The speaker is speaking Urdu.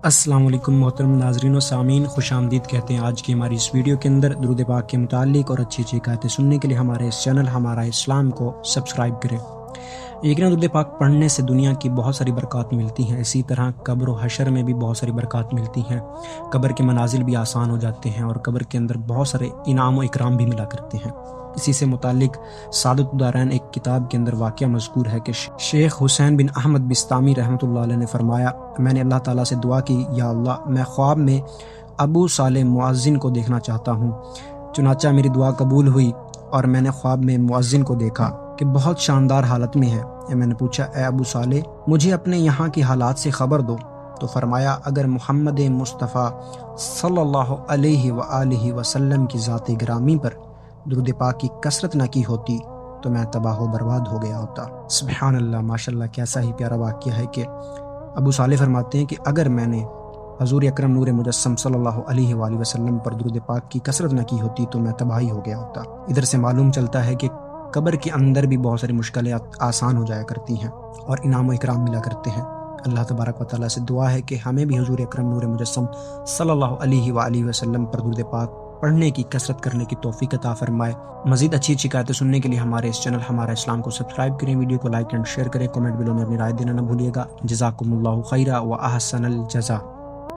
السلام علیکم محترم ناظرین و سامعین، خوش آمدید کہتے ہیں آج کی ہماری اس ویڈیو کے اندر۔ درود پاک کے متعلق اور اچھی اچھی باتیں سننے کے لیے ہمارے اس چینل ہمارا اسلام کو سبسکرائب کریں۔ یقیناً درود پاک پڑھنے سے دنیا کی بہت ساری برکات ملتی ہیں، اسی طرح قبر و حشر میں بھی بہت ساری برکات ملتی ہیں۔ قبر کے منازل بھی آسان ہو جاتے ہیں اور قبر کے اندر بہت سارے انعام و اکرام بھی ملا کرتے ہیں۔ اسی سے متعلق سعادت الدارین ایک کتاب کے اندر واقعہ مذکور ہے کہ شیخ حسین بن احمد بستامی رحمۃ اللہ علیہ نے فرمایا، میں نے اللہ تعالیٰ سے دعا کی، یا اللہ میں خواب میں ابو صالح مؤذن کو دیکھنا چاہتا ہوں۔ چنانچہ میری دعا قبول ہوئی اور میں نے خواب میں مؤذن کو دیکھا کہ بہت شاندار حالت میں ہے۔ میں نے پوچھا، اے ابو صالح، مجھے اپنے یہاں کی حالات سے خبر دو۔ تو فرمایا، اگر محمد مصطفیٰ صلی اللہ علیہ وآلہ وسلم کی ذات گرامی پر درود پاک کی کثرت نہ کی ہوتی تو میں تباہ و برباد ہو گیا ہوتا۔ سبحان اللہ، ماشاءاللہ، کیسا ہی پیارا واقعہ ہے کہ ابو صالح فرماتے ہیں کہ اگر میں نے حضور اکرم نور مجسم صلی اللہ علیہ وآلہ وسلم پر درود پاک کی کثرت نہ کی ہوتی تو میں تباہی ہو گیا ہوتا۔ ادھر سے معلوم چلتا ہے کہ قبر کے اندر بھی بہت ساری مشکلیں آسان ہو جایا کرتی ہیں اور انعام و اکرام ملا کرتے ہیں۔ اللہ تبارک و تعالیٰ سے دعا ہے کہ ہمیں بھی حضور اکرم نور مجسم صلی اللہ علیہ وآلہ وسلم پر درود پاک پڑھنے کی کثرت کرنے کی توفیق عطا فرمائے۔ مزید اچھی اچھی باتیں سننے کے لیے ہمارے اس چینل ہمارا اسلام کو سبسکرائب کریں، ویڈیو کو لائک اینڈ شیئر کریں، کمنٹ بلو میں اپنی رائے دینا نہ بھولیے گا۔ جزاکم اللہ خیرا و احسن الجزا۔